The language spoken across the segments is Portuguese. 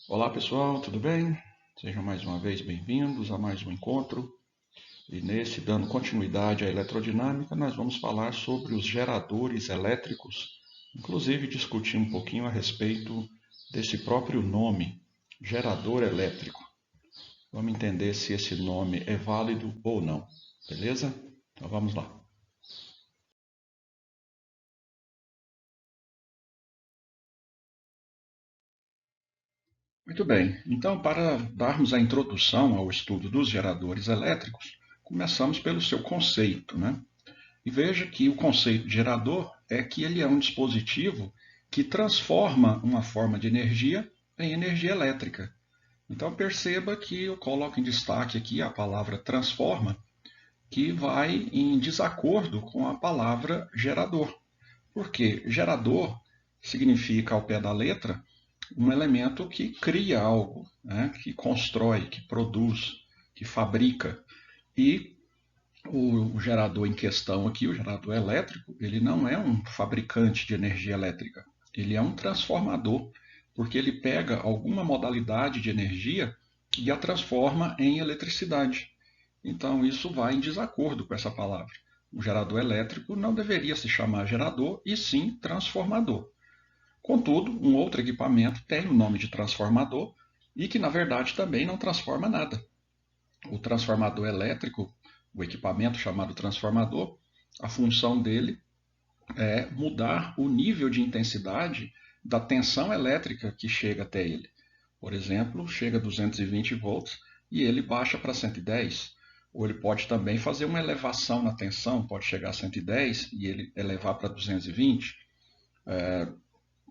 Olá pessoal, tudo bem? Sejam mais uma vez bem-vindos a mais um encontro. E nesse, dando continuidade à eletrodinâmica, nós vamos falar sobre os geradores elétricos, inclusive discutir um pouquinho a respeito desse próprio nome, gerador elétrico. Vamos entender se esse nome é válido ou não, beleza? Então vamos lá. Muito bem, então para darmos a introdução ao estudo dos geradores elétricos, começamos pelo seu conceito, né? E veja que o conceito de gerador é que ele é um dispositivo que transforma uma forma de energia em energia elétrica. Então perceba que eu coloco em destaque aqui a palavra transforma, que vai em desacordo com a palavra gerador. Porque gerador significa, ao pé da letra, um elemento que cria algo, né? Que constrói, que produz, que fabrica. E o gerador em questão aqui, o gerador elétrico, ele não é um fabricante de energia elétrica, ele é um transformador, porque ele pega alguma modalidade de energia e a transforma em eletricidade. Então isso vai em desacordo com essa palavra. O gerador elétrico não deveria se chamar gerador, e sim transformador. Contudo, um outro equipamento tem o nome de transformador e que, na verdade, também não transforma nada. O transformador elétrico, o equipamento chamado transformador, a função dele é mudar o nível de intensidade da tensão elétrica que chega até ele. Por exemplo, chega a 220 volts e ele baixa para 110. Ou ele pode também fazer uma elevação na tensão, pode chegar a 110 e ele elevar para 220.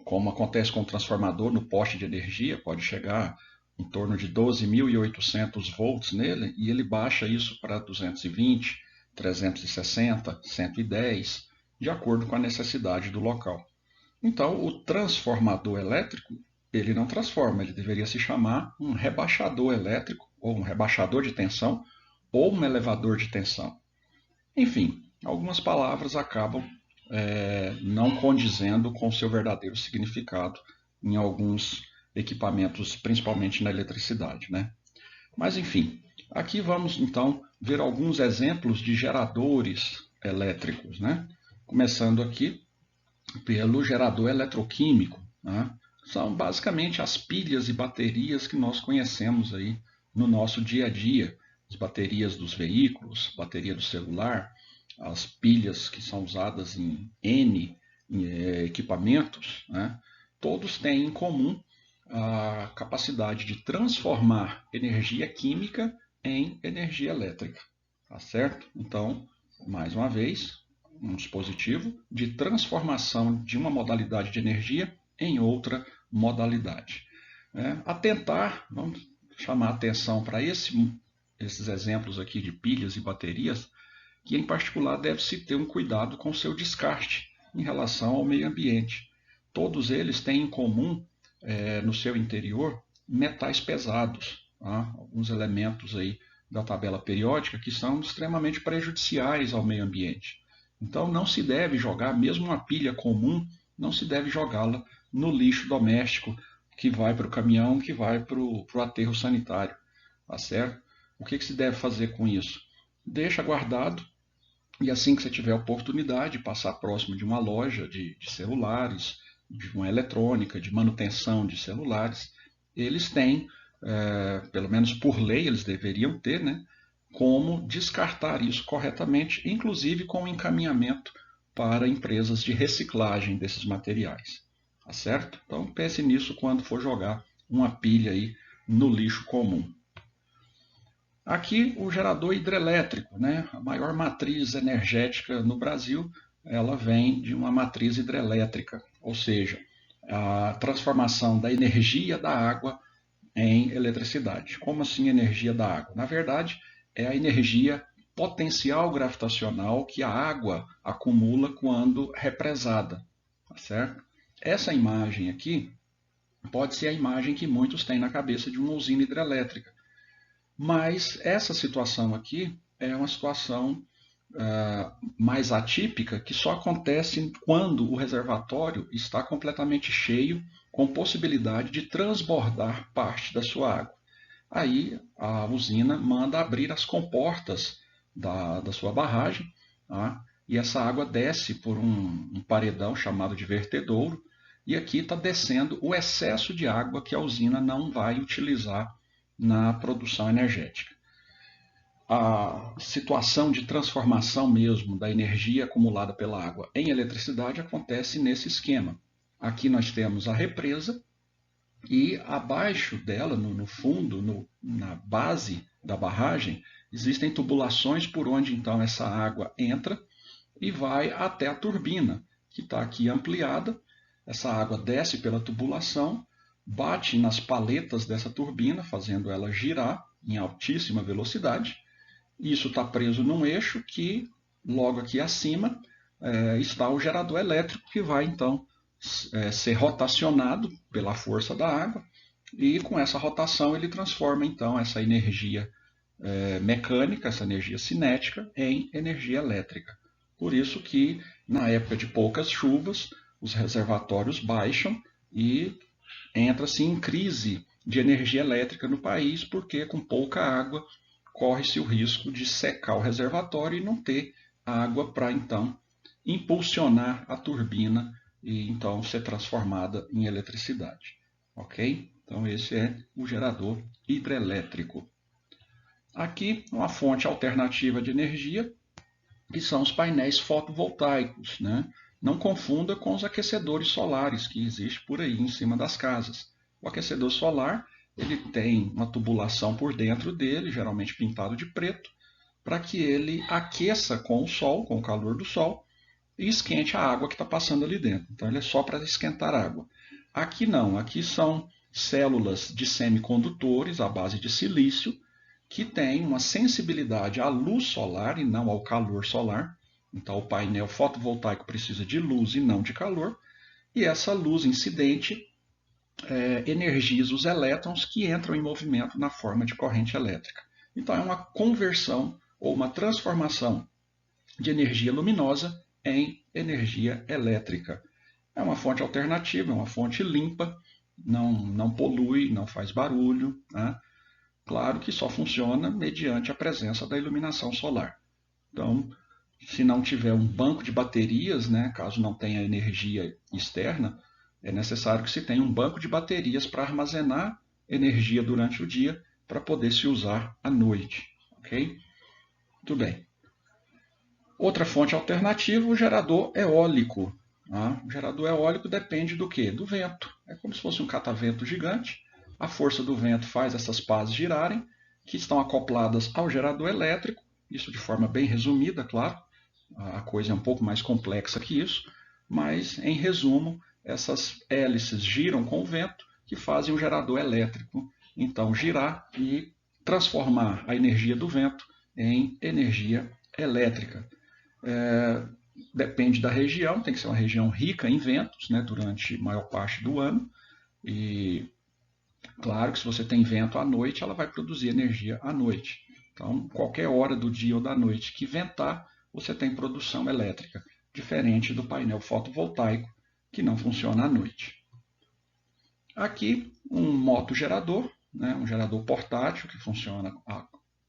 Como acontece com o transformador no poste de energia, pode chegar em torno de 12.800 volts nele e ele baixa isso para 220, 360, 110, de acordo com a necessidade do local. Então, o transformador elétrico, ele não transforma, ele deveria se chamar um rebaixador elétrico, ou um rebaixador de tensão, ou um elevador de tensão. Enfim, algumas palavras acabam não condizendo com o seu verdadeiro significado em alguns equipamentos, principalmente na eletricidade, né? Mas enfim, aqui vamos então ver alguns exemplos de geradores elétricos, né? Começando aqui pelo gerador eletroquímico, né? São basicamente as pilhas e baterias que nós conhecemos aí no nosso dia a dia, as baterias dos veículos, bateria do celular, as pilhas que são usadas em N equipamentos, né? Todos têm em comum a capacidade de transformar energia química em energia elétrica, tá certo? Então, mais uma vez, um dispositivo de transformação de uma modalidade de energia em outra modalidade. Atentar, vamos chamar atenção para esses exemplos aqui de pilhas e baterias, que em particular deve-se ter um cuidado com o seu descarte em relação ao meio ambiente. Todos eles têm em comum, no seu interior, metais pesados, tá? Alguns elementos aí da tabela periódica que são extremamente prejudiciais ao meio ambiente. Então não se deve jogar, mesmo uma pilha comum, não se deve jogá-la no lixo doméstico que vai para o caminhão, que vai para o aterro sanitário. Tá certo? O que se deve fazer com isso? Deixa guardado e assim que você tiver a oportunidade, passar próximo de uma loja de celulares, de uma eletrônica, de manutenção de celulares, eles têm, pelo menos por lei, eles deveriam ter, né, como descartar isso corretamente, inclusive com encaminhamento para empresas de reciclagem desses materiais. Tá certo? Então pense nisso quando for jogar uma pilha aí no lixo comum. Aqui o gerador hidrelétrico, né? A maior matriz energética no Brasil, ela vem de uma matriz hidrelétrica, ou seja, a transformação da energia da água em eletricidade. Como assim energia da água? Na verdade, é a energia potencial gravitacional que a água acumula quando represada, tá certo? Essa imagem aqui pode ser a imagem que muitos têm na cabeça de uma usina hidrelétrica. Mas essa situação aqui é uma situação mais atípica que só acontece quando o reservatório está completamente cheio com possibilidade de transbordar parte da sua água. Aí a usina manda abrir as comportas da sua barragem, tá? E essa água desce por um paredão chamado de vertedouro, e aqui está descendo o excesso de água que a usina não vai utilizar na produção energética. A situação de transformação mesmo da energia acumulada pela água em eletricidade acontece nesse esquema. Aqui nós temos a represa e abaixo dela, no fundo, na base da barragem, existem tubulações por onde então essa água entra e vai até a turbina, que está aqui ampliada. Essa água desce pela tubulação, bate nas paletas dessa turbina, fazendo ela girar em altíssima velocidade. Isso está preso num eixo que, logo aqui acima, está o gerador elétrico, que vai então ser rotacionado pela força da água, e com essa rotação ele transforma então essa energia mecânica, essa energia cinética, em energia elétrica. Por isso que, na época de poucas chuvas, os reservatórios baixam e entra-se em crise de energia elétrica no país, porque com pouca água corre-se o risco de secar o reservatório e não ter água para então impulsionar a turbina e então ser transformada em eletricidade. Ok? Então esse é o gerador hidrelétrico. Aqui uma fonte alternativa de energia, que são os painéis fotovoltaicos, né? Não confunda com os aquecedores solares que existem por aí em cima das casas. O aquecedor solar ele tem uma tubulação por dentro dele, geralmente pintado de preto, para que ele aqueça com o sol, com o calor do sol, e esquente a água que está passando ali dentro. Então ele é só para esquentar água. Aqui não, aqui são células de semicondutores à base de silício, que têm uma sensibilidade à luz solar e não ao calor solar. Então o painel fotovoltaico precisa de luz e não de calor, e essa luz incidente energiza os elétrons que entram em movimento na forma de corrente elétrica. Então é uma conversão ou uma transformação de energia luminosa em energia elétrica. É uma fonte alternativa, é uma fonte limpa, não polui, não faz barulho, né? Claro que só funciona mediante a presença da iluminação solar. Então, se não tiver um banco de baterias, né, caso não tenha energia externa, é necessário que se tenha um banco de baterias para armazenar energia durante o dia para poder se usar à noite. Ok? Muito bem. Outra fonte alternativa, o gerador eólico. Tá? O gerador eólico depende do quê? Do vento. É como se fosse um catavento gigante. A força do vento faz essas pás girarem, que estão acopladas ao gerador elétrico. Isso de forma bem resumida, claro. A coisa é um pouco mais complexa que isso. Mas, em resumo, essas hélices giram com o vento, que fazem o gerador elétrico então girar e transformar a energia do vento em energia elétrica. Depende da região, tem que ser uma região rica em ventos, né, durante a maior parte do ano. E claro que se você tem vento à noite, ela vai produzir energia à noite. Então, qualquer hora do dia ou da noite que ventar, você tem produção elétrica, diferente do painel fotovoltaico, que não funciona à noite. Aqui, um motogerador, né, um gerador portátil que funciona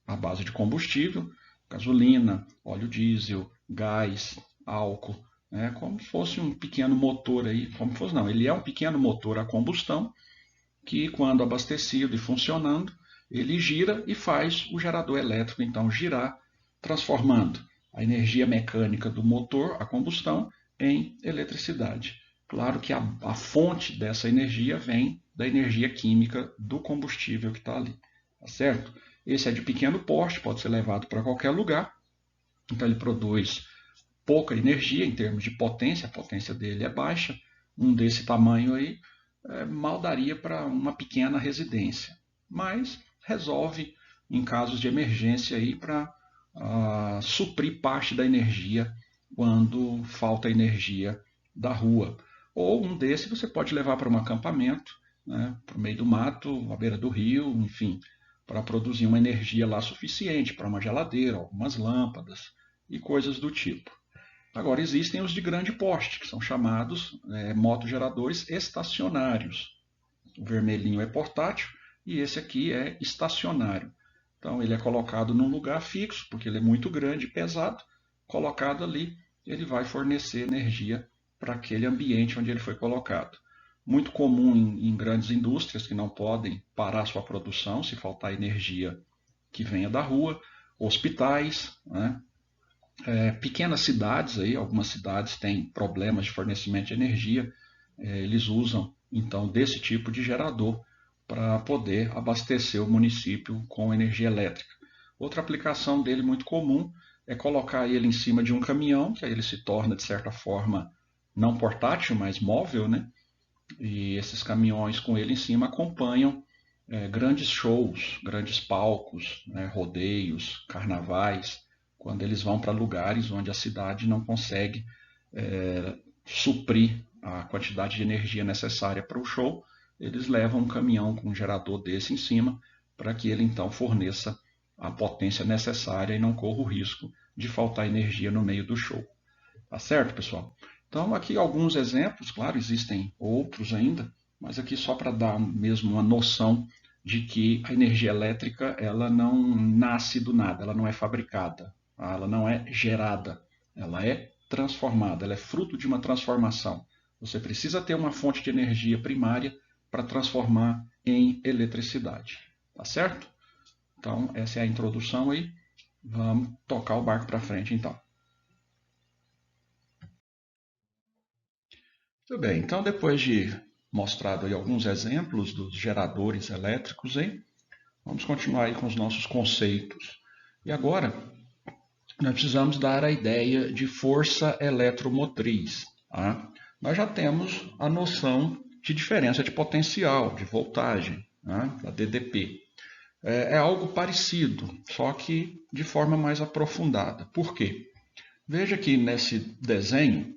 à base de combustível, gasolina, óleo diesel, gás, álcool, né, como se fosse um pequeno motor aí, como fosse não, ele é um pequeno motor a combustão que, quando abastecido e funcionando, ele gira e faz o gerador elétrico então girar, transformando a energia mecânica do motor a combustão em eletricidade. Claro que a fonte dessa energia vem da energia química do combustível que está ali, tá certo? Esse é de pequeno porte, pode ser levado para qualquer lugar, então ele produz pouca energia em termos de potência, a potência dele é baixa, um desse tamanho aí mal daria para uma pequena residência, mas resolve em casos de emergência aí para suprir parte da energia quando falta energia da rua. Ou um desse você pode levar para um acampamento, né, para o meio do mato, à beira do rio, enfim, para produzir uma energia lá suficiente para uma geladeira, algumas lâmpadas e coisas do tipo. Agora, existem os de grande porte, que são chamados motogeradores estacionários. O vermelhinho é portátil e esse aqui é estacionário. Então, ele é colocado num lugar fixo, porque ele é muito grande e pesado. Colocado ali, ele vai fornecer energia para aquele ambiente onde ele foi colocado. Muito comum em grandes indústrias que não podem parar sua produção se faltar energia que venha da rua, hospitais, né? Pequenas cidades, aí, algumas cidades têm problemas de fornecimento de energia, eles usam então desse tipo de gerador para poder abastecer o município com energia elétrica. Outra aplicação dele muito comum é colocar ele em cima de um caminhão, que aí ele se torna de certa forma não portátil, mas móvel, né? E esses caminhões com ele em cima acompanham grandes shows, grandes palcos, né, rodeios, carnavais, quando eles vão para lugares onde a cidade não consegue suprir a quantidade de energia necessária para o show, eles levam um caminhão com um gerador desse em cima para que ele então forneça a potência necessária e não corra o risco de faltar energia no meio do show. Tá certo, pessoal? Então, aqui alguns exemplos, claro, existem outros ainda, mas aqui só para dar mesmo uma noção de que a energia elétrica ela não nasce do nada, ela não é fabricada, ela não é gerada, ela é transformada, ela é fruto de uma transformação. Você precisa ter uma fonte de energia primária para transformar em eletricidade, tá certo? Então, essa é a introdução aí. Vamos tocar o barco para frente, então. Muito bem, então depois de mostrado aí alguns exemplos dos geradores elétricos, hein, vamos continuar aí com os nossos conceitos. E agora, nós precisamos dar a ideia de força eletromotriz. Tá? Nós já temos a noção de diferença de potencial, de voltagem, tá? Da DDP. É algo parecido, só que de forma mais aprofundada. Por quê? Veja que nesse desenho,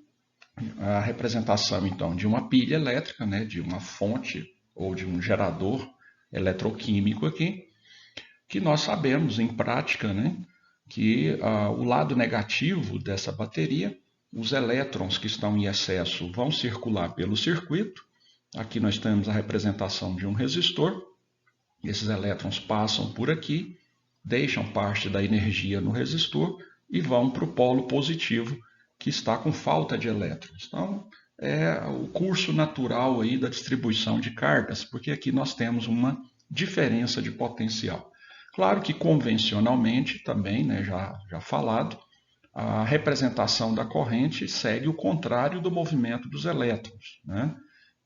a representação então de uma pilha elétrica, né, de uma fonte ou de um gerador eletroquímico aqui, que nós sabemos em prática, né, que o lado negativo dessa bateria, os elétrons que estão em excesso vão circular pelo circuito. Aqui nós temos a representação de um resistor. Esses elétrons passam por aqui, deixam parte da energia no resistor e vão para o polo positivo, que está com falta de elétrons. Então, é o curso natural aí da distribuição de cargas, porque aqui nós temos uma diferença de potencial. Claro que convencionalmente também, né, já falado, a representação da corrente segue o contrário do movimento dos elétrons, né?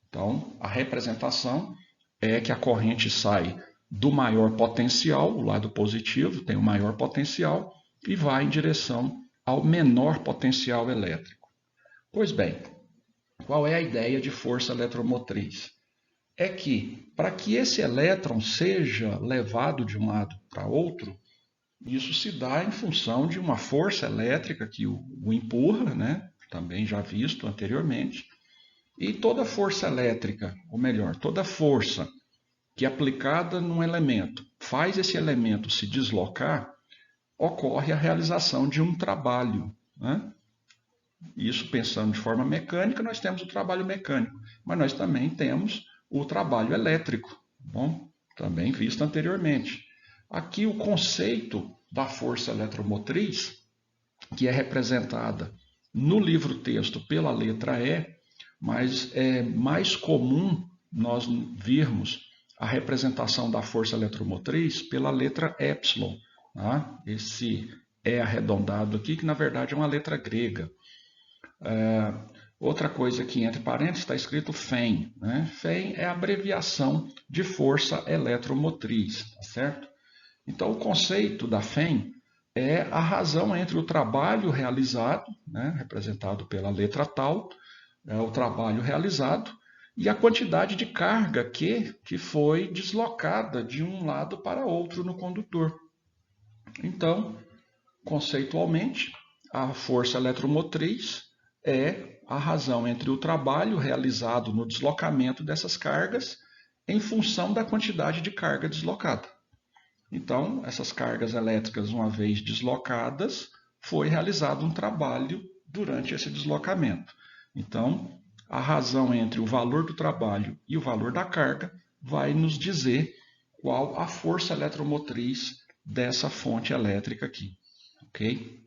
Então, a representação é que a corrente sai do maior potencial, o lado positivo tem o maior potencial, e vai em direção ao menor potencial elétrico. Pois bem, qual é a ideia de força eletromotriz? É que, para que esse elétron seja levado de um lado para outro, isso se dá em função de uma força elétrica que o empurra, né? Também já visto anteriormente, e toda força elétrica, ou melhor, toda força que aplicada num elemento faz esse elemento se deslocar, ocorre a realização de um trabalho, né? Isso pensando de forma mecânica, nós temos o trabalho mecânico, mas nós também temos o trabalho elétrico, bom? Também visto anteriormente. Aqui o conceito da força eletromotriz, que é representada no livro-texto pela letra E, mas é mais comum nós virmos a representação da força eletromotriz pela letra epsilon. Tá? Esse E arredondado aqui, que na verdade é uma letra grega. Outra coisa aqui entre parênteses está escrito FEM. Né? FEM é a abreviação de força eletromotriz, tá certo? Então o conceito da FEM é a razão entre o trabalho realizado, né, representado pela letra tal, o trabalho realizado, e a quantidade de carga que foi deslocada de um lado para outro no condutor. Então, conceitualmente, a força eletromotriz é a razão entre o trabalho realizado no deslocamento dessas cargas em função da quantidade de carga deslocada. Então, essas cargas elétricas, uma vez deslocadas, foi realizado um trabalho durante esse deslocamento. Então, a razão entre o valor do trabalho e o valor da carga vai nos dizer qual a força eletromotriz dessa fonte elétrica aqui, ok?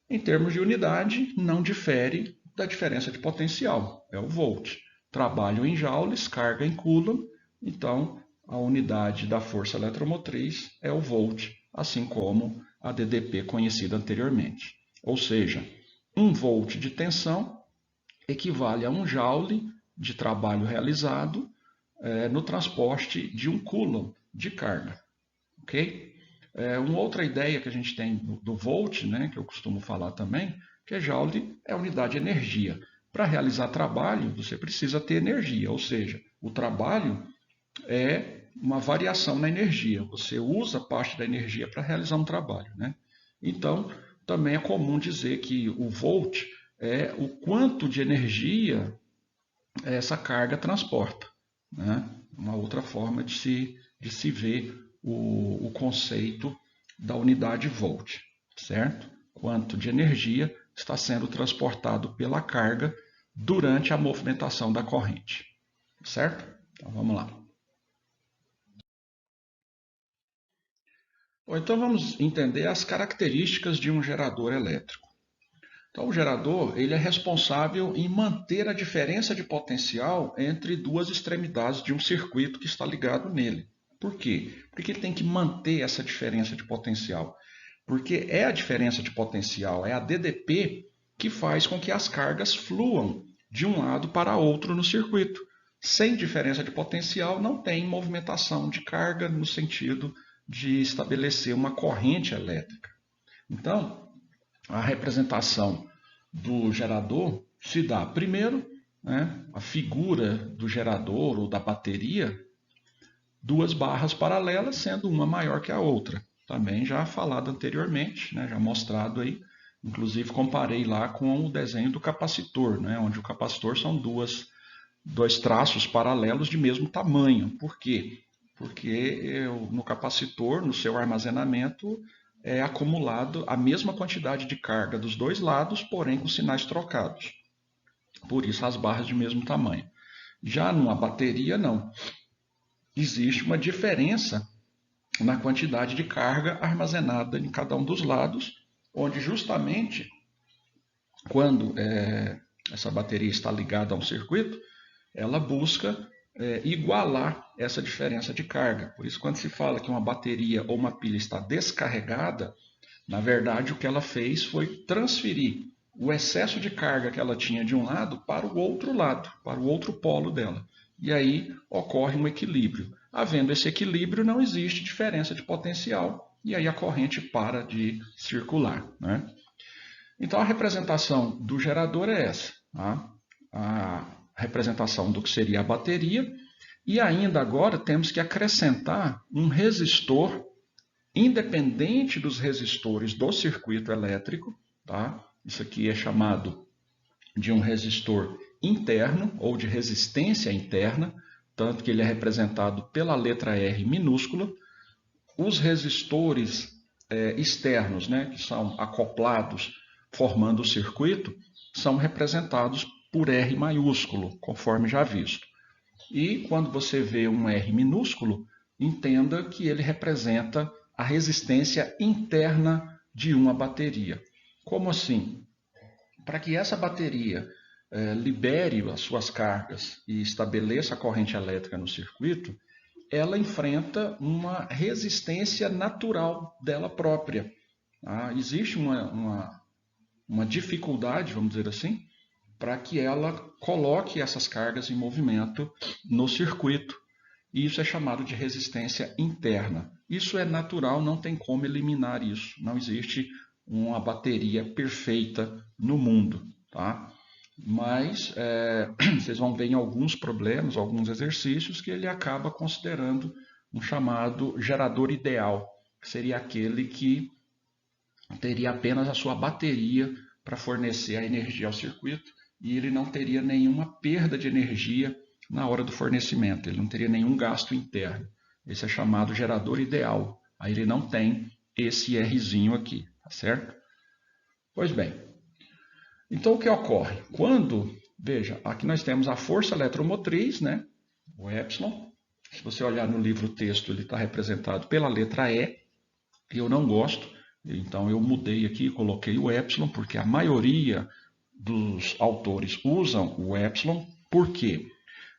Em termos de unidade, não difere da diferença de potencial, é o volt. Trabalho em joules, carga em coulomb, então a unidade da força eletromotriz é o volt, assim como a DDP conhecida anteriormente. Ou seja, 1 volt de tensão equivale a 1 joule de trabalho realizado no transporte de 1 coulomb de carga. Ok? Uma outra ideia que a gente tem do volt, né, que eu costumo falar também, que é joule é a unidade de energia. Para realizar trabalho, você precisa ter energia, ou seja, o trabalho é uma variação na energia. Você usa parte da energia para realizar um trabalho, né? Então, também é comum dizer que o volt é o quanto de energia essa carga transporta, né? Uma outra forma de se ver o conceito da unidade volt, certo? Quanto de energia está sendo transportado pela carga durante a movimentação da corrente, certo? Então vamos lá. Então vamos entender as características de um gerador elétrico. Então o gerador ele é responsável em manter a diferença de potencial entre duas extremidades de um circuito que está ligado nele. Por quê? Porque ele tem que manter essa diferença de potencial. Porque é a diferença de potencial, é a DDP que faz com que as cargas fluam de um lado para outro no circuito. Sem diferença de potencial não tem movimentação de carga no sentido de estabelecer uma corrente elétrica. Então, a representação do gerador se dá primeiro, né, a figura do gerador ou da bateria, duas barras paralelas, sendo uma maior que a outra. Também já falado anteriormente, né, já mostrado aí, inclusive comparei lá com o desenho do capacitor, né, onde o capacitor são dois traços paralelos de mesmo tamanho. Por quê? Porque no capacitor, no seu armazenamento, é acumulado a mesma quantidade de carga dos dois lados, porém com sinais trocados. Por isso as barras de mesmo tamanho. Já numa bateria, não. Existe uma diferença na quantidade de carga armazenada em cada um dos lados, onde justamente quando essa bateria está ligada a um circuito, ela busca igualar essa diferença de carga. Por isso, quando se fala que uma bateria ou uma pilha está descarregada, na verdade, o que ela fez foi transferir o excesso de carga que ela tinha de um lado para o outro lado, para o outro polo dela. E aí ocorre um equilíbrio. Havendo esse equilíbrio, não existe diferença de potencial, e aí a corrente para de circular, né? Então, a representação do gerador é essa, tá? A representação do que seria a bateria, e ainda agora temos que acrescentar um resistor independente dos resistores do circuito elétrico, tá? Isso aqui é chamado de um resistor interno ou de resistência interna, tanto que ele é representado pela letra R minúscula. Os resistores externos, né, que são acoplados formando o circuito, são representados por R maiúsculo, conforme já visto. E quando você vê um R minúsculo, entenda que ele representa a resistência interna de uma bateria. Como assim? Para que essa bateria libere as suas cargas e estabeleça a corrente elétrica no circuito, ela enfrenta uma resistência natural dela própria. Existe uma dificuldade, vamos dizer assim, para que ela coloque essas cargas em movimento no circuito. E isso é chamado de resistência interna. Isso é natural, não tem como eliminar isso. Não existe uma bateria perfeita no mundo, tá? Mas vocês vão ver em alguns problemas, alguns exercícios, que ele acaba considerando um chamado gerador ideal, que seria aquele que teria apenas a sua bateria para fornecer a energia ao circuito e ele não teria nenhuma perda de energia na hora do fornecimento, ele não teria nenhum gasto interno. Esse é chamado gerador ideal. Aí ele não tem esse Rzinho aqui, tá certo? Pois bem, Então, o que ocorre? Quando, veja, aqui nós temos a força eletromotriz, né? O epsilon. Se você olhar no livro-texto, ele está representado pela letra E. Eu não gosto, então eu mudei aqui e coloquei o epsilon, porque a maioria dos autores usam o epsilon. Por quê?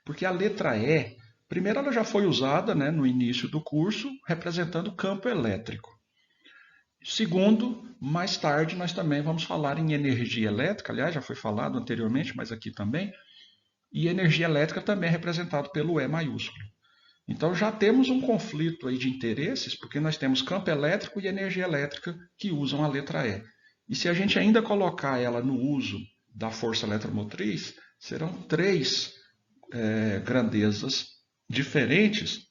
Porque a letra E, primeiro ela já foi usada, né, no início do curso, representando campo elétrico. Segundo, mais tarde nós também vamos falar em energia elétrica, aliás, já foi falado anteriormente, mas aqui também, e energia elétrica também é representado pelo E maiúsculo. Então já temos um conflito aí de interesses, porque nós temos campo elétrico e energia elétrica que usam a letra E. E se a gente ainda colocar ela no uso da força eletromotriz, serão três grandezas diferentes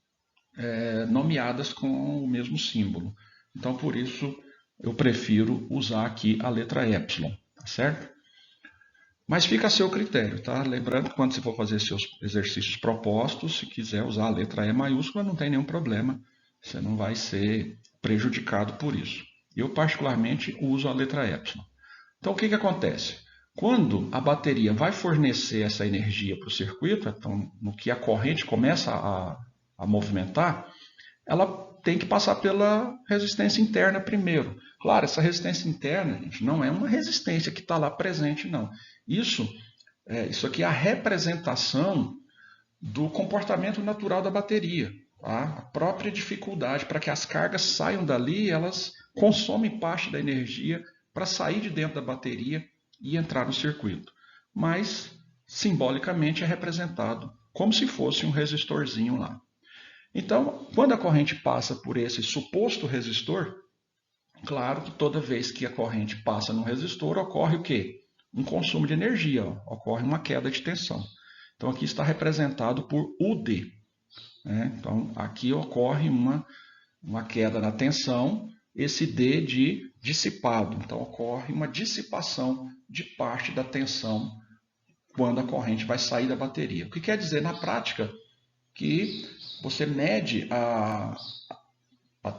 nomeadas com o mesmo símbolo. Então por isso eu prefiro usar aqui a letra epsilon, tá certo? Mas fica a seu critério, tá? Lembrando que quando você for fazer seus exercícios propostos, se quiser usar a letra E maiúscula, não tem nenhum problema. Você não vai ser prejudicado por isso. Eu, particularmente, uso a letra epsilon. Então, o que acontece? Quando a bateria vai fornecer essa energia para o circuito, então, no que a corrente começa a movimentar, ela tem que passar pela resistência interna primeiro. Claro, essa resistência interna, gente, não é uma resistência que está lá presente, não. Isso aqui é a representação do comportamento natural da bateria. Tá? A própria dificuldade para que as cargas saiam dali, elas consomem parte da energia para sair de dentro da bateria e entrar no circuito. Mas, simbolicamente, é representado como se fosse um resistorzinho lá. Então, quando a corrente passa por esse suposto resistor, claro que toda vez que a corrente passa no resistor, ocorre o quê? Um consumo de energia, ocorre uma queda de tensão. Então, aqui está representado por UD. Né? Então, aqui ocorre uma queda na tensão, esse D de dissipado. Então, ocorre uma dissipação de parte da tensão quando a corrente vai sair da bateria. O que quer dizer, na prática, que você mede a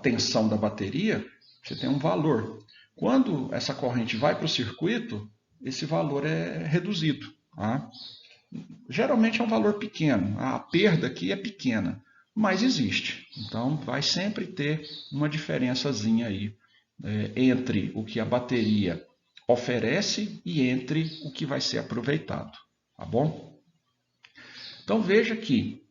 tensão da bateria, você tem um valor. Quando essa corrente vai para o circuito, esse valor é reduzido. Tá? Geralmente é um valor pequeno, a perda aqui é pequena, mas existe. Então vai sempre ter uma diferençazinha aí entre o que a bateria oferece e entre o que vai ser aproveitado. Tá bom? Então veja que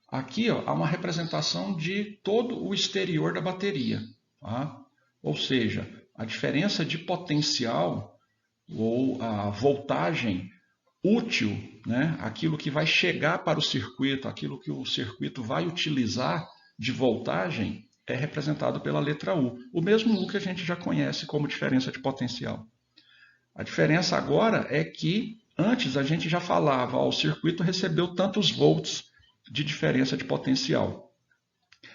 aqui ó, há uma representação de todo o exterior da bateria. Tá? Ou seja, a diferença de potencial ou a voltagem útil, né? Aquilo que vai chegar para o circuito, aquilo que o circuito vai utilizar de voltagem, é representado pela letra U. O mesmo U que a gente já conhece como diferença de potencial. A diferença agora é que antes a gente já falava, ó, o circuito recebeu tantos volts de diferença de potencial.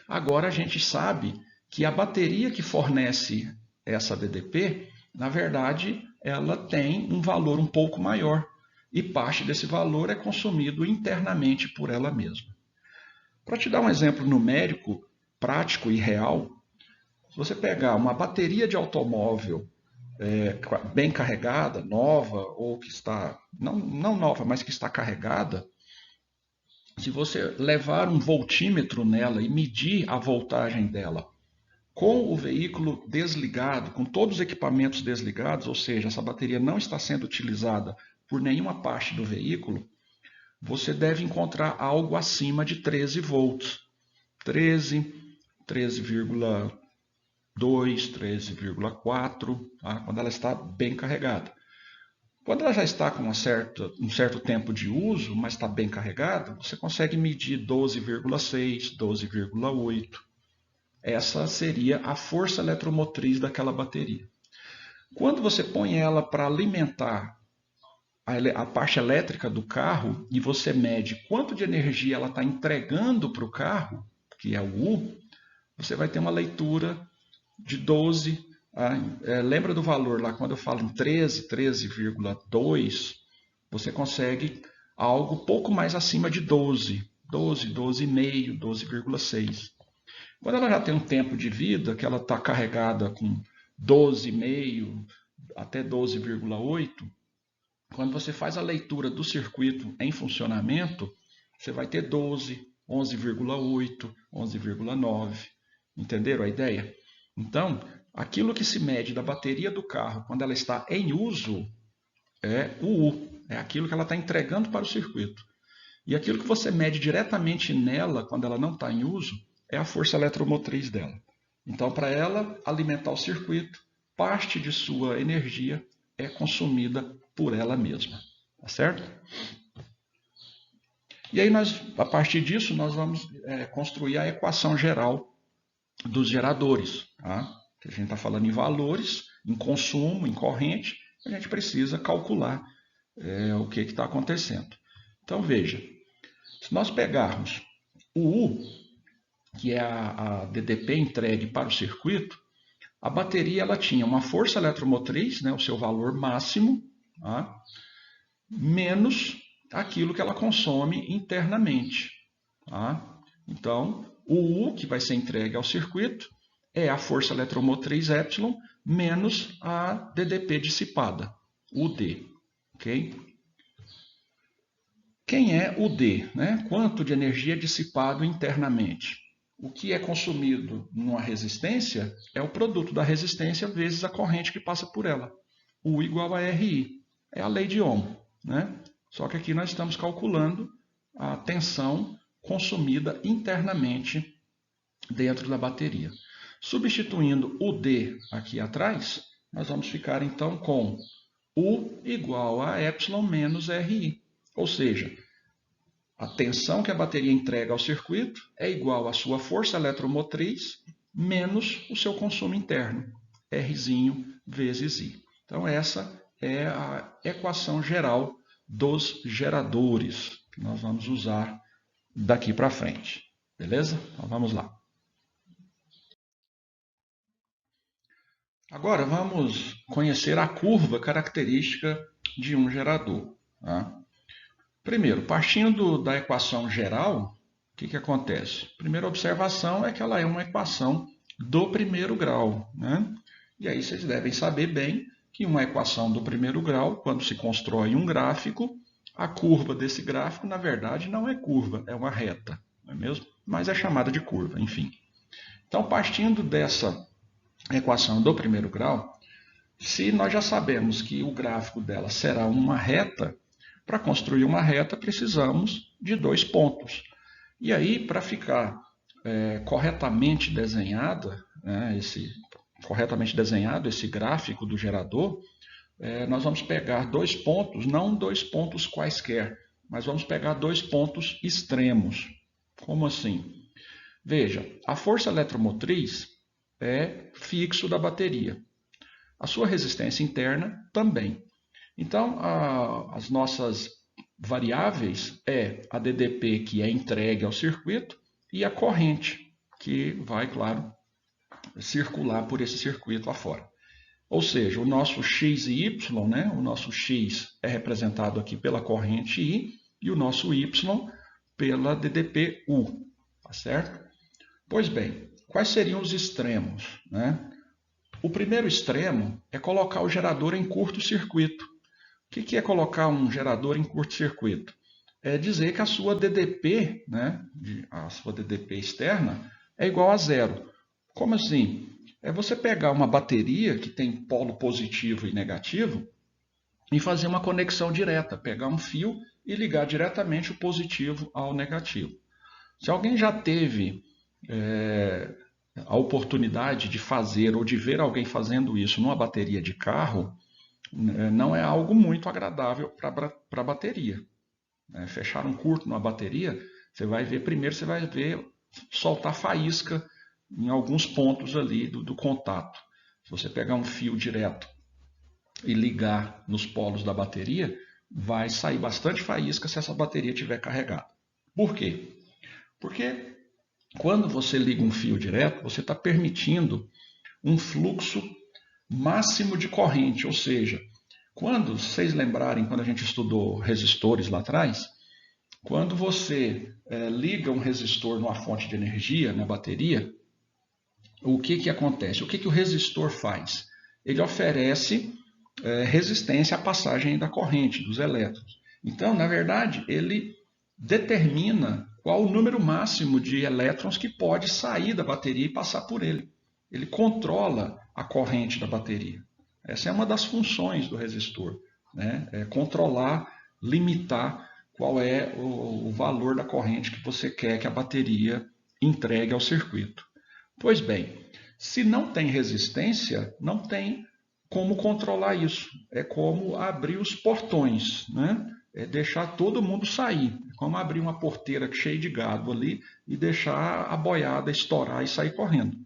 Agora a gente sabe que a bateria que fornece essa VDP, na verdade, ela tem um valor um pouco maior e parte desse valor é consumido internamente por ela mesma. Para te dar um exemplo numérico, prático e real, se você pegar uma bateria de automóvel bem carregada, nova, ou que está, não nova, mas que está carregada, se você levar um voltímetro nela e medir a voltagem dela com o veículo desligado, com todos os equipamentos desligados, ou seja, essa bateria não está sendo utilizada por nenhuma parte do veículo, você deve encontrar algo acima de 13 volts. 13, 13,2, 13,4, tá? Quando ela está bem carregada. Quando ela já está com um certo tempo de uso, mas está bem carregada, você consegue medir 12,6, 12,8. Essa seria a força eletromotriz daquela bateria. Quando você põe ela para alimentar a parte elétrica do carro e você mede quanto de energia ela está entregando para o carro, que é o U, você vai ter uma leitura de 12. Lembra do valor lá, quando eu falo em 13, 13,2, você consegue algo pouco mais acima de 12, 12, 12,5, 12,6. Quando ela já tem um tempo de vida, que ela está carregada com 12,5 até 12,8, quando você faz a leitura do circuito em funcionamento, você vai ter 12, 11,8, 11,9. Entenderam a ideia? Então, aquilo que se mede da bateria do carro quando ela está em uso é o U, é aquilo que ela está entregando para o circuito. E aquilo que você mede diretamente nela quando ela não está em uso é a força eletromotriz dela. Então, para ela alimentar o circuito, parte de sua energia é consumida por ela mesma. Tá certo? E aí, a partir disso, nós vamos construir a equação geral dos geradores. Tá? Que a gente está falando em valores, em consumo, em corrente, a gente precisa calcular o que está acontecendo. Então, veja, se nós pegarmos o U, que é a DDP entregue para o circuito, a bateria ela tinha uma força eletromotriz, né, o seu valor máximo, tá, menos aquilo que ela consome internamente. Tá? Então, o U, que vai ser entregue ao circuito, é a força eletromotriz Y menos a DDP dissipada, o D. Okay? Quem é o D? Né? Quanto de energia é dissipado internamente? O que é consumido numa resistência é o produto da resistência vezes a corrente que passa por ela. U igual a RI. É a lei de Ohm. Né? Só que aqui nós estamos calculando a tensão consumida internamente dentro da bateria. Substituindo o D aqui atrás, nós vamos ficar então com U igual a Y menos RI. Ou seja, a tensão que a bateria entrega ao circuito é igual à sua força eletromotriz menos o seu consumo interno, R vezes I. Então, essa é a equação geral dos geradores que nós vamos usar daqui para frente. Beleza? Então, vamos lá. Agora, vamos conhecer a curva característica de um gerador. Tá? Primeiro, partindo da equação geral, o que acontece? A primeira observação é que ela é uma equação do primeiro grau. Né? E aí vocês devem saber bem que uma equação do primeiro grau, quando se constrói um gráfico, a curva desse gráfico, na verdade, não é curva, é uma reta, não é mesmo? Mas é chamada de curva, enfim. Então, partindo dessa equação do primeiro grau, se nós já sabemos que o gráfico dela será uma reta, para construir uma reta, precisamos de 2 pontos. E aí, para ficar corretamente desenhado esse gráfico do gerador, nós vamos pegar 2 pontos, não 2 pontos quaisquer, mas vamos pegar 2 pontos extremos. Como assim? Veja, a força eletromotriz é fixo da bateria. A sua resistência interna também. Então, as nossas variáveis é a DDP, que é entregue ao circuito, e a corrente, que vai, claro, circular por esse circuito afora. Ou seja, o nosso X e Y, né? O nosso X é representado aqui pela corrente I e o nosso Y pela DDP U. Tá certo? Pois bem, quais seriam os extremos? Né? O primeiro extremo é colocar o gerador em curto-circuito. O que é colocar um gerador em curto-circuito? É dizer que a sua DDP, né, a sua DDP externa, é igual a zero. Como assim? É você pegar uma bateria que tem polo positivo e negativo e fazer uma conexão direta, pegar um fio e ligar diretamente o positivo ao negativo. Se alguém já teve a oportunidade de fazer ou de ver alguém fazendo isso numa bateria de carro, não é algo muito agradável para a bateria. Fechar um curto numa bateria, você vai ver soltar faísca em alguns pontos ali do contato. Se você pegar um fio direto e ligar nos polos da bateria, vai sair bastante faísca se essa bateria estiver carregada. Por quê? Porque quando você liga um fio direto, você está permitindo um fluxo máximo de corrente, ou seja, quando vocês lembrarem, quando a gente estudou resistores lá atrás, quando você liga um resistor numa fonte de energia, na bateria, o que acontece? O que o resistor faz? Ele oferece resistência à passagem da corrente, dos elétrons. Então, na verdade, ele determina qual o número máximo de elétrons que pode sair da bateria e passar por ele. Ele controla a corrente da bateria. Essa é uma das funções do resistor, né? É controlar, limitar qual é o valor da corrente que você quer que a bateria entregue ao circuito. Pois bem, se não tem resistência, não tem como controlar isso. É como abrir os portões, né? É deixar todo mundo sair. É como abrir uma porteira cheia de gado ali e deixar a boiada estourar e sair correndo.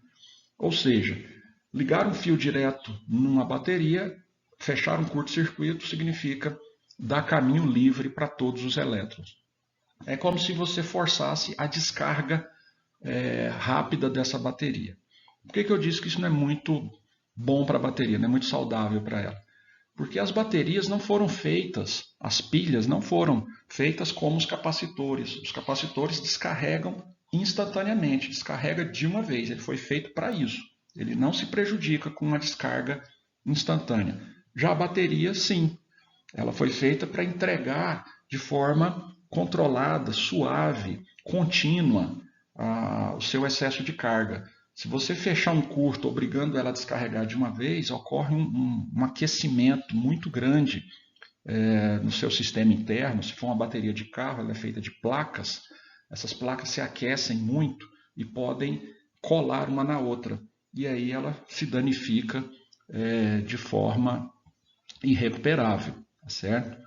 Ou seja, ligar um fio direto numa bateria, fechar um curto-circuito, significa dar caminho livre para todos os elétrons. É como se você forçasse a descarga rápida dessa bateria. Por que eu disse que isso não é muito bom para a bateria, não é muito saudável para ela? Porque as baterias não foram feitas, as pilhas não foram feitas como os capacitores. Os capacitores descarregam instantaneamente, descarrega de uma vez. Ele foi feito para isso. Ele não se prejudica com uma descarga instantânea. Já a bateria, sim. Ela foi feita para entregar de forma controlada, suave, contínua, o seu excesso de carga. Se você fechar um curto obrigando ela a descarregar de uma vez, ocorre um aquecimento muito grande no seu sistema interno. Se for uma bateria de carro, ela é feita de placas. Essas placas se aquecem muito e podem colar uma na outra. E aí ela se danifica de forma irrecuperável, tá certo?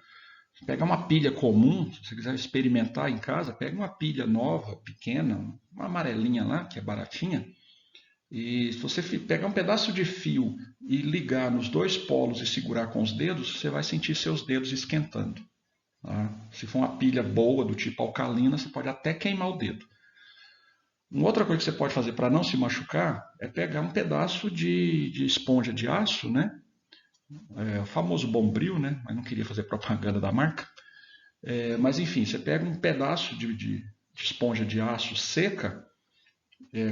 Pegar uma pilha comum, se você quiser experimentar em casa, pega uma pilha nova, pequena, uma amarelinha lá, que é baratinha, e se você pegar um pedaço de fio e ligar nos dois polos e segurar com os dedos, você vai sentir seus dedos esquentando. Tá? Se for uma pilha boa, do tipo alcalina, você pode até queimar o dedo. Uma outra coisa que você pode fazer para não se machucar é pegar um pedaço de esponja de aço, né? O famoso Bombril, né? Mas não queria fazer propaganda da marca. Mas enfim, você pega um pedaço de esponja de aço seca,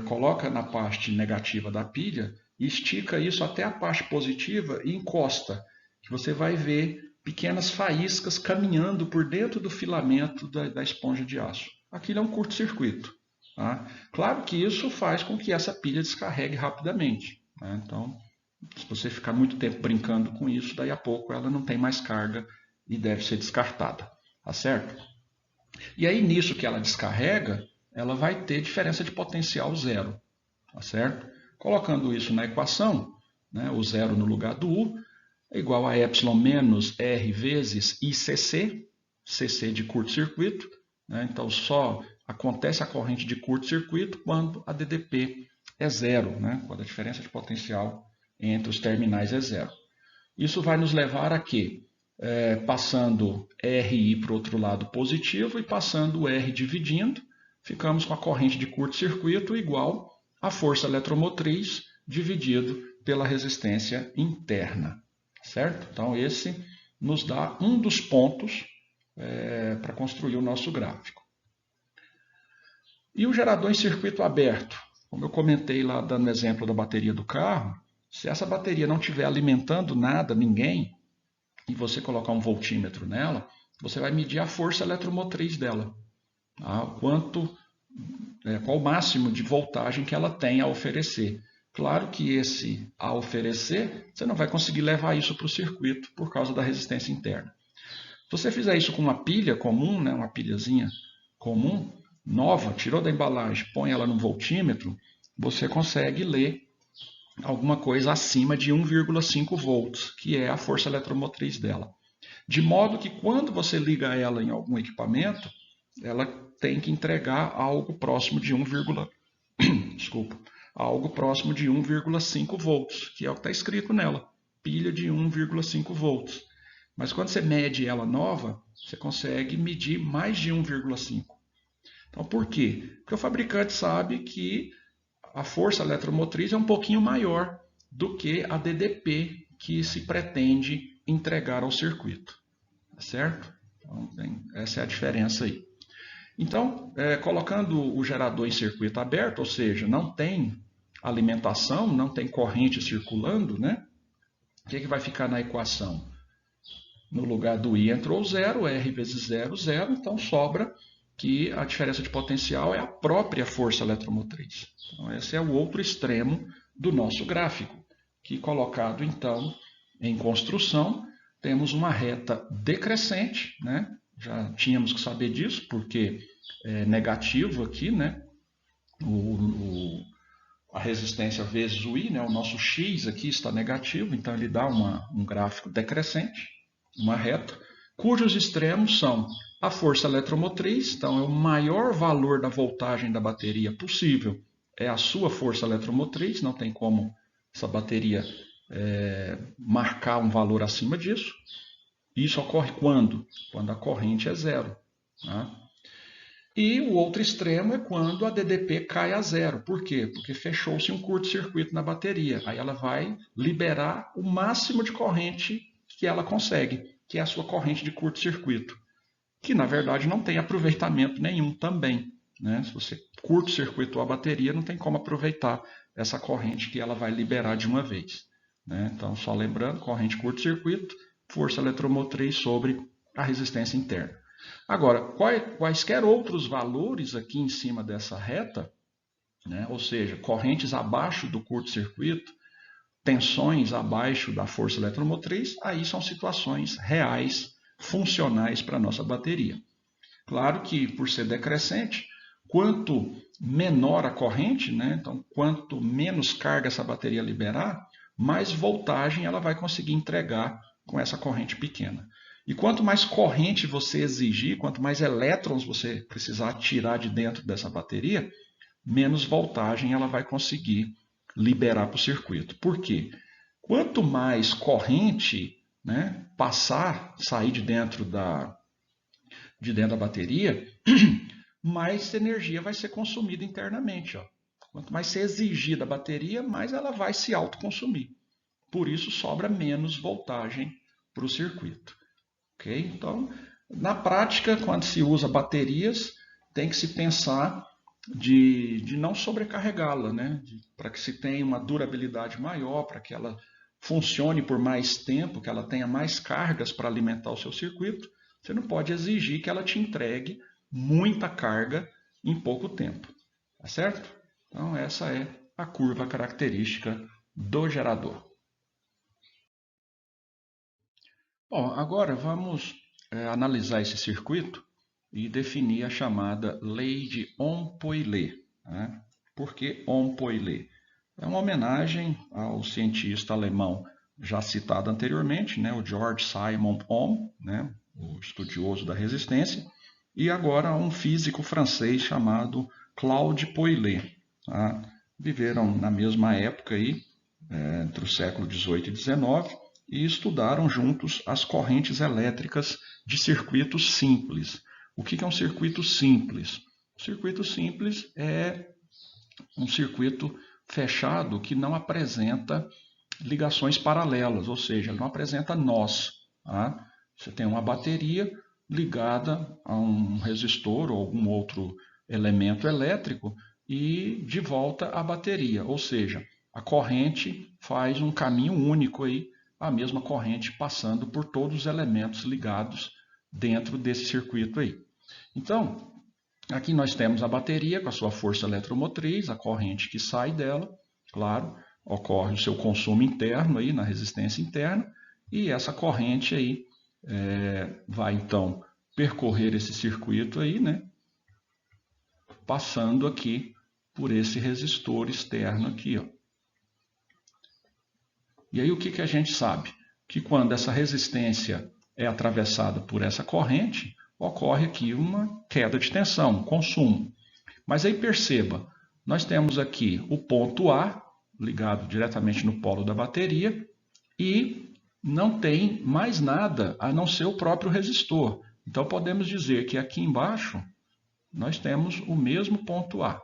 coloca na parte negativa da pilha e estica isso até a parte positiva e encosta, que você vai ver pequenas faíscas caminhando por dentro do filamento da esponja de aço. Aquilo é um curto-circuito. Tá? Claro que isso faz com que essa pilha descarregue rapidamente. Né? Então, se você ficar muito tempo brincando com isso, daí a pouco ela não tem mais carga e deve ser descartada. Tá certo? E aí, nisso que ela descarrega, ela vai ter diferença de potencial zero. Tá certo? Colocando isso na equação, né, o zero no lugar do U, é igual a epsilon menos R vezes ICC, CC de curto-circuito. Né? Então, só acontece a corrente de curto-circuito quando a DDP é zero, né? Quando a diferença de potencial entre os terminais é zero. Isso vai nos levar a quê? Passando RI para o outro lado positivo e passando o R dividindo, ficamos com a corrente de curto-circuito igual à força eletromotriz dividido pela resistência interna. Certo? Então, esse nos dá um dos pontos para construir o nosso gráfico. E o gerador em circuito aberto? Como eu comentei lá dando exemplo da bateria do carro, se essa bateria não estiver alimentando nada, ninguém, e você colocar um voltímetro nela, você vai medir a força eletromotriz dela. Tá? Qual o máximo de voltagem que ela tem a oferecer. Claro que esse a oferecer, você não vai conseguir levar isso para o circuito por causa da resistência interna. Se você fizer isso com uma pilha comum, né, uma pilhazinha comum, nova, tirou da embalagem, põe ela no voltímetro, você consegue ler alguma coisa acima de 1,5 volts, que é a força eletromotriz dela. De modo que quando você liga ela em algum equipamento, ela tem que entregar algo próximo de algo próximo de 1,5 volts, que é o que está escrito nela, pilha de 1,5 volts. Mas quando você mede ela nova, você consegue medir mais de 1,5. Então, por quê? Porque o fabricante sabe que a força eletromotriz é um pouquinho maior do que a DDP que se pretende entregar ao circuito. Tá certo? Então, essa é a diferença aí. Então, colocando o gerador em circuito aberto, ou seja, não tem alimentação, não tem corrente circulando, né? que vai ficar na equação? No lugar do I entrou zero, R vezes zero, zero, então sobra que a diferença de potencial é a própria força eletromotriz. Então, esse é o outro extremo do nosso gráfico, que colocado então em construção, temos uma reta decrescente, né? Já tínhamos que saber disso, porque é negativo aqui, né? A resistência vezes o I, né? O nosso X aqui está negativo, então ele dá um gráfico decrescente, uma reta, cujos extremos são a força eletromotriz, então é o maior valor da voltagem da bateria possível, é a sua força eletromotriz, não tem como essa bateria marcar um valor acima disso. Isso ocorre quando? Quando a corrente é zero. Tá? E o outro extremo é quando a DDP cai a zero. Por quê? Porque fechou-se um curto-circuito na bateria. Aí ela vai liberar o máximo de corrente que ela consegue, que é a sua corrente de curto-circuito, que na verdade não tem aproveitamento nenhum também. Né? Se você curto-circuitou a bateria, não tem como aproveitar essa corrente que ela vai liberar de uma vez. Né? Então, só lembrando, corrente curto-circuito, força eletromotriz sobre a resistência interna. Agora, quaisquer outros valores aqui em cima dessa reta, né? Ou seja, correntes abaixo do curto-circuito, tensões abaixo da força eletromotriz, aí são situações reais, funcionais para a nossa bateria. Claro que, por ser decrescente, quanto menor a corrente, né? Então, quanto menos carga essa bateria liberar, mais voltagem ela vai conseguir entregar com essa corrente pequena. E quanto mais corrente você exigir, quanto mais elétrons você precisar tirar de dentro dessa bateria, menos voltagem ela vai conseguir liberar para o circuito. Por quê? Quanto mais corrente, né, sair de dentro da bateria, mais energia vai ser consumida internamente. Ó. Quanto mais você exigir da bateria, mais ela vai se autoconsumir. Por isso sobra menos voltagem para o circuito. Okay? Então, na prática, quando se usa baterias, tem que se pensar de não sobrecarregá-la, né? Para que se tenha uma durabilidade maior, para que ela funcione por mais tempo, que ela tenha mais cargas para alimentar o seu circuito. Você não pode exigir que ela te entregue muita carga em pouco tempo. Tá certo? Então, essa é a curva característica do gerador. Bom, agora vamos analisar esse circuito e definir a chamada lei de Ohm-Poillet. Né? Por que Ohm-Poillet? É uma homenagem ao cientista alemão já citado anteriormente, né, o George Simon Ohm, né, o estudioso da resistência, e agora um físico francês chamado Claude Poillet. Tá? Viveram na mesma época, aí, entre o século XVIII e XIX, e estudaram juntos as correntes elétricas de circuitos simples. O que é um circuito simples? O circuito simples é um circuito fechado que não apresenta ligações paralelas, ou seja, ele não apresenta nós. Tá? Você tem uma bateria ligada a um resistor ou algum outro elemento elétrico e de volta à bateria, ou seja, a corrente faz um caminho único aí, a mesma corrente passando por todos os elementos ligados dentro desse circuito aí. Então, aqui nós temos a bateria com a sua força eletromotriz, a corrente que sai dela, claro, ocorre o seu consumo interno aí na resistência interna, e essa corrente aí vai então percorrer esse circuito aí, né, passando aqui por esse resistor externo aqui, ó. E aí o que a gente sabe? Que quando essa resistência é atravessada por essa corrente, ocorre aqui uma queda de tensão, um consumo. Mas aí perceba, nós temos aqui o ponto A, ligado diretamente no polo da bateria, e não tem mais nada a não ser o próprio resistor. Então podemos dizer que aqui embaixo nós temos o mesmo ponto A,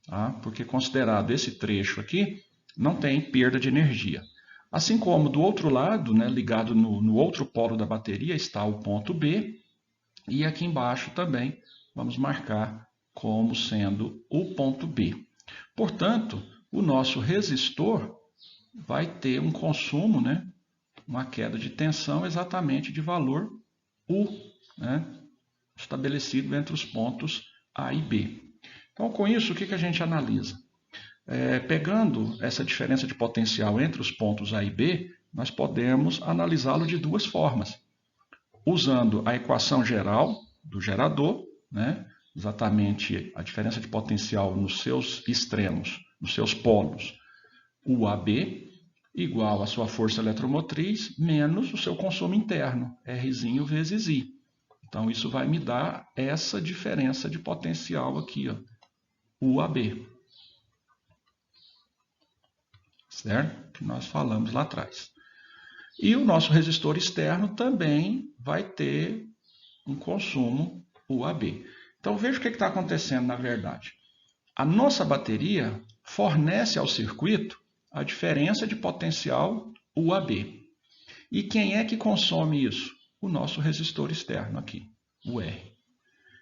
tá? Porque considerado esse trecho aqui, não tem perda de energia. Assim como do outro lado, né, ligado no outro polo da bateria, está o ponto B, e aqui embaixo também vamos marcar como sendo o ponto B. Portanto, o nosso resistor vai ter um consumo, né, uma queda de tensão exatamente de valor U, né, estabelecido entre os pontos A e B. Então, com isso, o que a gente analisa? Pegando essa diferença de potencial entre os pontos A e B, nós podemos analisá-lo de duas formas. Usando a equação geral do gerador, né, exatamente a diferença de potencial nos seus extremos, nos seus polos, UAB, igual a sua força eletromotriz menos o seu consumo interno, Rzinho vezes I. Então, isso vai me dar essa diferença de potencial aqui, ó, UAB. Certo? Que nós falamos lá atrás. E o nosso resistor externo também vai ter um consumo UAB. Então, veja o que está acontecendo na verdade. A nossa bateria fornece ao circuito a diferença de potencial UAB. E quem é que consome isso? O nosso resistor externo aqui, o R.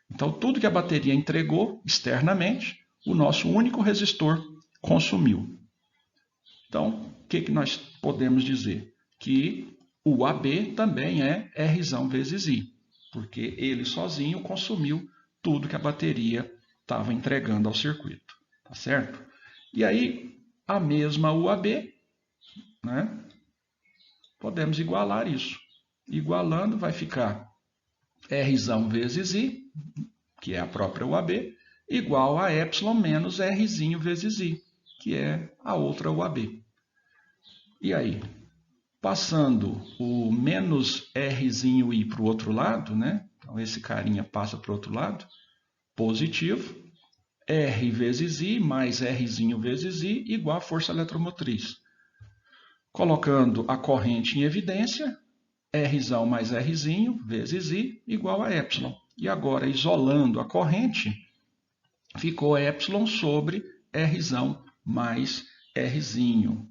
Então, tudo que a bateria entregou externamente, o nosso único resistor consumiu. Então, o que nós podemos dizer? Que o AB também é R vezes I, porque ele sozinho consumiu tudo que a bateria estava entregando ao circuito. Tá certo? E aí, a mesma UAB, né? Podemos igualar isso. Igualando, vai ficar R vezes I, que é a própria UAB, igual a epsilon menos Rzinho vezes I, que é a outra UAB. E aí, passando o menos Rzinho I para o outro lado, né? Então, esse carinha passa para o outro lado, positivo, R vezes I mais Rzinho vezes I igual a força eletromotriz. Colocando a corrente em evidência, R mais Rzinho vezes I igual a epsilon. E agora, isolando a corrente, ficou epsilon sobre R mais Rzinho.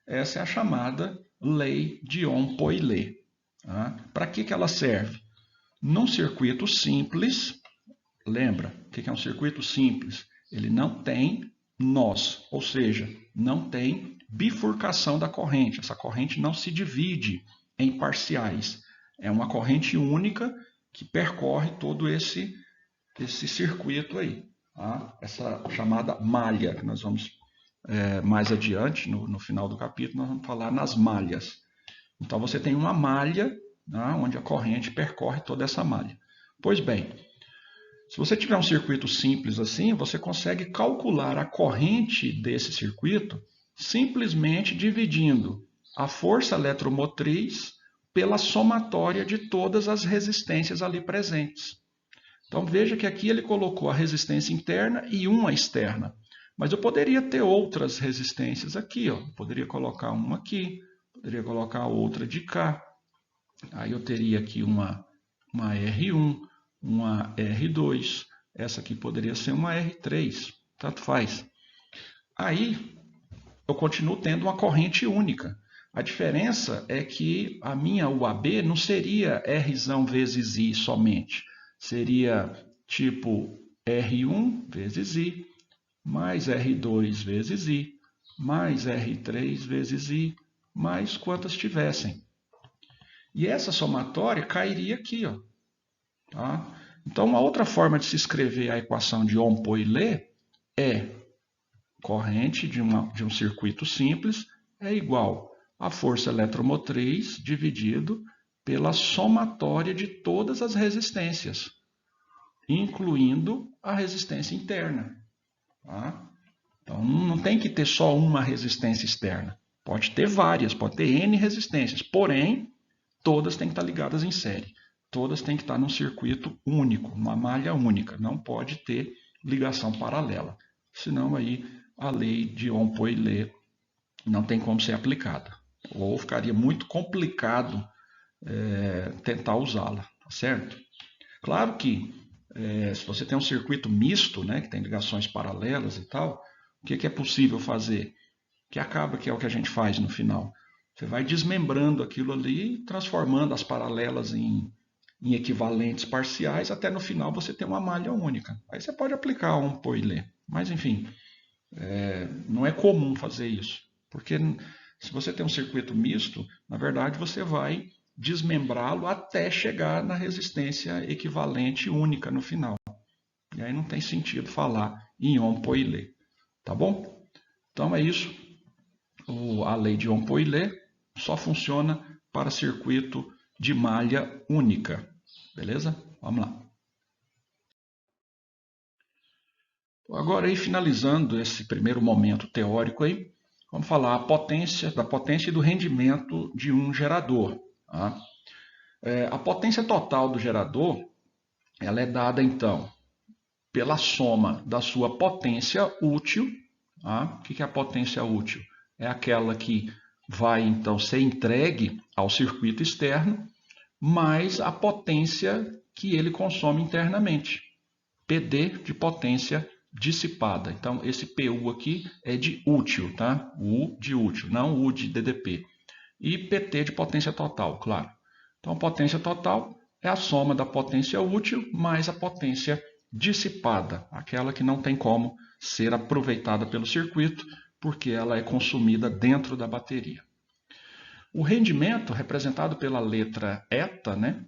Essa é a chamada lei de Ohm-Poillet. Tá? Para que ela serve? Num circuito simples, lembra, o que é um circuito simples? Ele não tem nós, ou seja, não tem bifurcação da corrente. Essa corrente não se divide em parciais. É uma corrente única que percorre todo esse circuito aí. Tá? Essa chamada malha, que nós vamos mais adiante, no final do capítulo, nós vamos falar nas malhas. Então, você tem uma malha, né, onde a corrente percorre toda essa malha. Pois bem, se você tiver um circuito simples assim, você consegue calcular a corrente desse circuito simplesmente dividindo a força eletromotriz pela somatória de todas as resistências ali presentes. Então, veja que aqui ele colocou a resistência interna e uma externa. Mas eu poderia ter outras resistências aqui, ó. Eu poderia colocar uma aqui, poderia colocar outra de cá. Aí eu teria aqui uma R1, uma R2. Essa aqui poderia ser uma R3, tanto faz. Aí eu continuo tendo uma corrente única. A diferença é que a minha UAB não seria R vezes I somente. Seria tipo R1 vezes I, mais R2 vezes I, mais R3 vezes I, mais quantas tivessem. E essa somatória cairia aqui, ó. Tá? Então, uma outra forma de se escrever a equação de Ohm-Poillet é corrente de um circuito simples é igual a força eletromotriz dividido pela somatória de todas as resistências, incluindo a resistência interna. Tá? Então, não tem que ter só uma resistência externa. Pode ter várias, pode ter N resistências. Porém, todas têm que estar ligadas em série. Todas têm que estar num circuito único, uma malha única. Não pode ter ligação paralela. Senão, aí, a lei de Ohm-Poillet não tem como ser aplicada. Ou ficaria muito complicado tentar usá-la. Tá certo? Claro que se você tem um circuito misto, né, que tem ligações paralelas e tal, o que é possível fazer? Que acaba que é o que a gente faz no final. Você vai desmembrando aquilo ali, transformando as paralelas em equivalentes parciais, até no final você ter uma malha única. Aí você pode aplicar Ohm-Poillet. Mas, enfim, não é comum fazer isso. Porque Se você tem um circuito misto, na verdade você vai desmembrá-lo até chegar na resistência equivalente única no final. E aí não tem sentido falar em Ohm-Poillet, tá bom? Então é isso. A lei de Ohm-Poillet só funciona para circuito de malha única, beleza? Vamos lá. Agora aí, finalizando esse primeiro momento teórico aí, vamos falar da potência e do rendimento de um gerador. Tá? A potência total do gerador, ela é dada então pela soma da sua potência útil. Tá? O que é a potência útil? É aquela que vai então ser entregue ao circuito externo, mais a potência que ele consome internamente. PD de potência dissipada. Então, esse PU aqui é de útil, tá? U de útil, não U de DDP. E PT de potência total, claro. Então, a potência total é a soma da potência útil mais a potência dissipada, aquela que não tem como ser aproveitada pelo circuito, porque ela é consumida dentro da bateria. O rendimento, representado pela letra eta, né?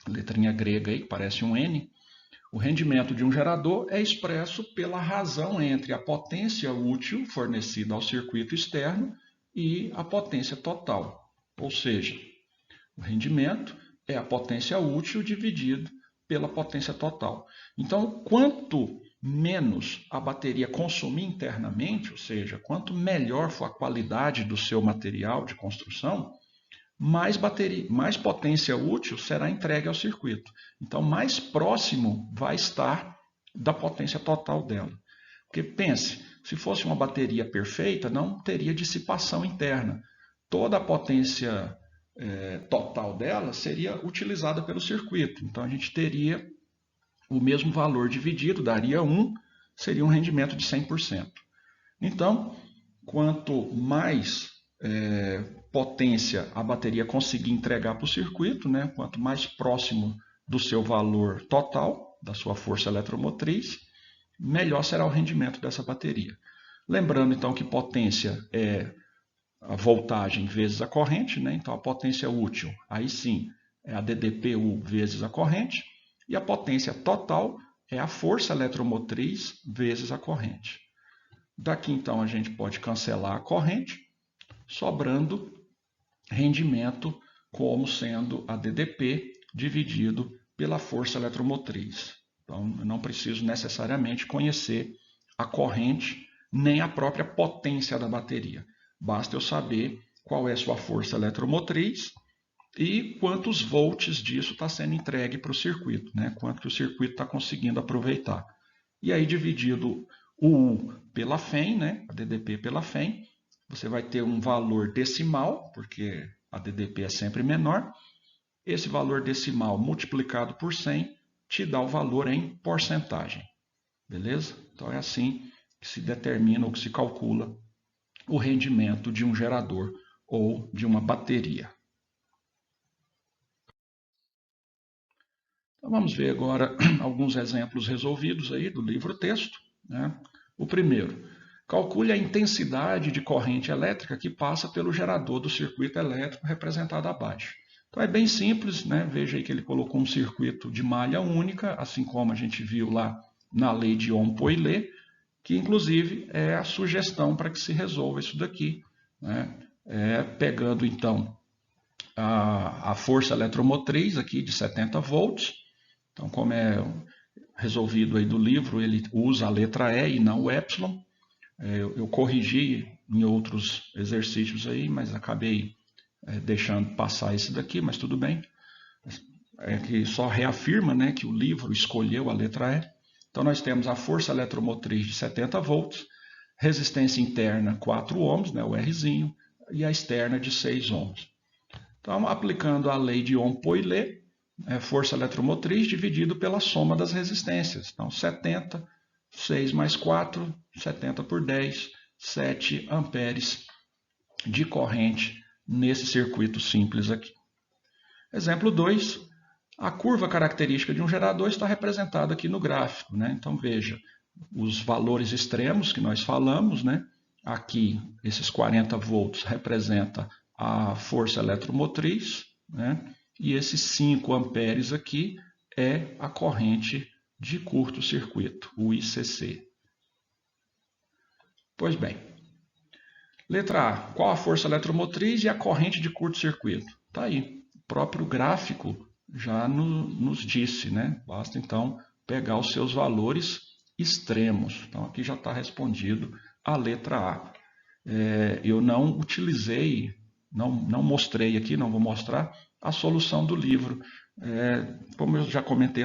Letrinha grega aí, que parece um N, o rendimento de um gerador é expresso pela razão entre a potência útil fornecida ao circuito externo e a potência total. Ou seja, o rendimento é a potência útil dividido pela potência total. Então, quanto menos a bateria consumir internamente, ou seja, quanto melhor for a qualidade do seu material de construção, mais potência útil será entregue ao circuito. Então, mais próximo vai estar da potência total dela. Porque pense, se fosse uma bateria perfeita, não teria dissipação interna. Toda a potência total dela seria utilizada pelo circuito. Então, a gente teria o mesmo valor dividido, daria 1, seria um rendimento de 100%. Então, quanto mais potência a bateria conseguir entregar para o circuito, né? Quanto mais próximo do seu valor total, da sua força eletromotriz, melhor será o rendimento dessa bateria. Lembrando então que potência é a voltagem vezes a corrente, né? Então a potência útil, aí sim, é a DDPU vezes a corrente, e a potência total é a força eletromotriz vezes a corrente. Daqui então a gente pode cancelar a corrente, sobrando rendimento como sendo a DDP dividido pela força eletromotriz. Então, eu não preciso necessariamente conhecer a corrente nem a própria potência da bateria. Basta eu saber qual é a sua força eletromotriz e quantos volts disso está sendo entregue para o circuito, né? Quanto que o circuito está conseguindo aproveitar. E aí, dividido o U pela FEM, né? A DDP pela FEM, você vai ter um valor decimal, porque a DDP é sempre menor. Esse valor decimal multiplicado por 100 te dá o valor em porcentagem. Beleza? Então é assim que se determina ou que se calcula o rendimento de um gerador ou de uma bateria. Então vamos ver agora alguns exemplos resolvidos aí do livro-texto, né? O primeiro, calcule a intensidade de corrente elétrica que passa pelo gerador do circuito elétrico representado abaixo. Então é bem simples, né? Veja aí que ele colocou um circuito de malha única, assim como a gente viu lá na lei de Ohm-Poillet, que inclusive é a sugestão para que se resolva isso daqui, né? Pegando então a força eletromotriz aqui de 70 volts. Então, como é resolvido aí do livro, ele usa a letra E e não o Y. Eu corrigi em outros exercícios aí, mas acabei deixando passar esse daqui, mas tudo bem. É que só reafirma, né, que o livro escolheu a letra E. Então nós temos a força eletromotriz de 70 volts, resistência interna 4 ohms, né, o Rzinho, e a externa de 6 ohms. Então, aplicando a lei de Ohm-Poillet, força eletromotriz dividido pela soma das resistências. Então, 70, 6 mais 4, 70 por 10, 7 amperes de corrente nesse circuito simples aqui. Exemplo 2, a curva característica de um gerador está representada aqui no gráfico, né? Então, veja, os valores extremos que nós falamos, né? aqui, esses 40 volts representa a força eletromotriz, né? E esses 5 amperes aqui é a corrente de curto-circuito, o ICC. Pois bem, letra A, qual a força eletromotriz e a corrente de curto-circuito? Está aí, o próprio gráfico já nos disse, né? Basta então pegar os seus valores extremos. Então aqui já está respondido a letra A. Eu não utilizei, não mostrei aqui, não vou mostrar a solução do livro. Como eu já comentei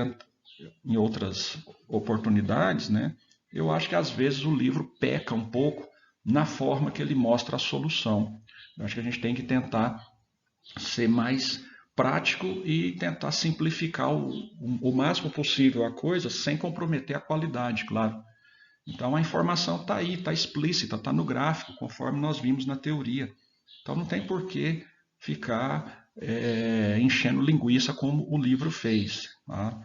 em outras oportunidades, né? Eu acho que às vezes o livro peca um pouco na forma que ele mostra a solução. Eu acho que a gente tem que tentar ser mais prático e tentar simplificar o máximo possível a coisa sem comprometer a qualidade, claro. Então a informação está aí, está explícita, está no gráfico, conforme nós vimos na teoria. Então não tem por que ficar enchendo linguiça como o livro fez. Tá?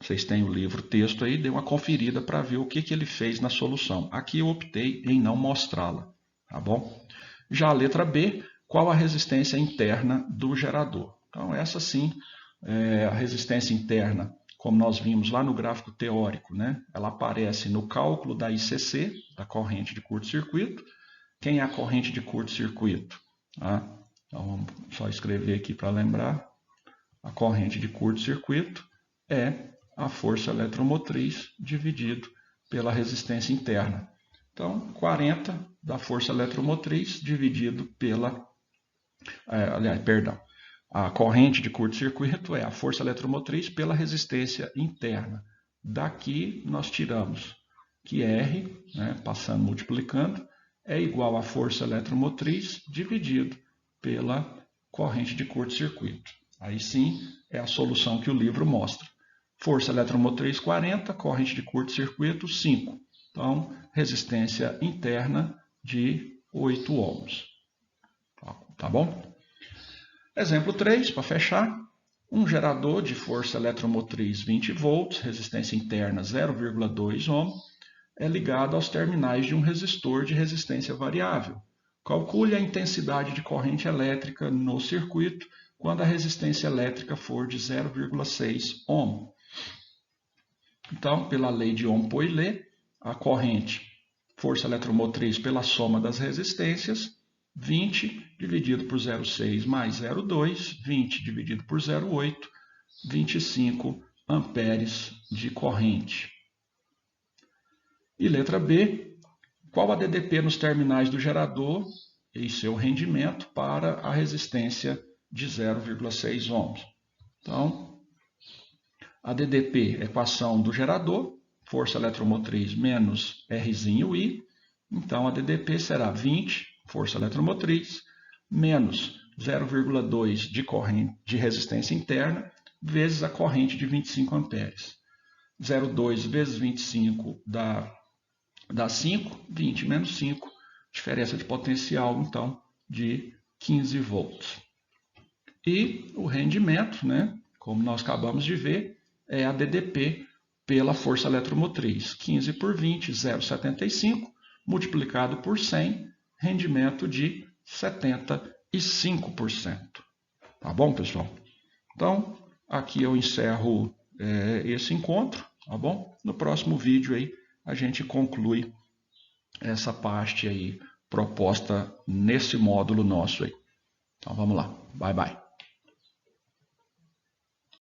Vocês têm o livro texto aí, dê uma conferida para ver o que ele fez na solução. Aqui eu optei em não mostrá-la. Tá bom? Já a letra B, qual a resistência interna do gerador? Então essa sim, a resistência interna, como nós vimos lá no gráfico teórico, né? Ela aparece no cálculo da ICC, da corrente de curto-circuito. Quem é a corrente de curto-circuito? Tá? Então vamos só escrever aqui para lembrar. A corrente de curto-circuito é a força eletromotriz dividido pela resistência interna. Então, 40 da força eletromotriz dividido pela... A corrente de curto-circuito é a força eletromotriz pela resistência interna. Daqui nós tiramos que R, né, passando, multiplicando, é igual à força eletromotriz dividido pela corrente de curto-circuito. Aí sim é a solução que o livro mostra. Força eletromotriz 40, corrente de curto-circuito 5. Então, resistência interna de 8 ohms. Tá bom? Exemplo 3, para fechar. Um gerador de força eletromotriz 20 volts, resistência interna 0,2 ohm, é ligado aos terminais de um resistor de resistência variável. Calcule a intensidade de corrente elétrica no circuito quando a resistência elétrica for de 0,6 ohm. Então, pela lei de Ohm-Poilet, a corrente, força eletromotriz pela soma das resistências, 20 dividido por 0,6 mais 0,2, 20 dividido por 0,8, 25 amperes de corrente. E letra B, qual a DDP nos terminais do gerador e seu rendimento para a resistência de 0,6 ohms? Então, a DDP, equação do gerador, força eletromotriz menos Rzinho I. Então, a DDP será 20, força eletromotriz, menos 0,2 de resistência interna, vezes a corrente de 25 amperes. 0,2 vezes 25 dá 5, 20 menos 5, diferença de potencial, então, de 15 volts. E o rendimento, né, como nós acabamos de ver, é a DDP pela força eletromotriz. 15 por 20, 0,75, multiplicado por 100, rendimento de 75%. Tá bom, pessoal? Então, aqui eu encerro esse encontro, tá bom? No próximo vídeo aí, a gente conclui essa parte aí proposta nesse módulo nosso aí. Então, vamos lá. Bye, bye.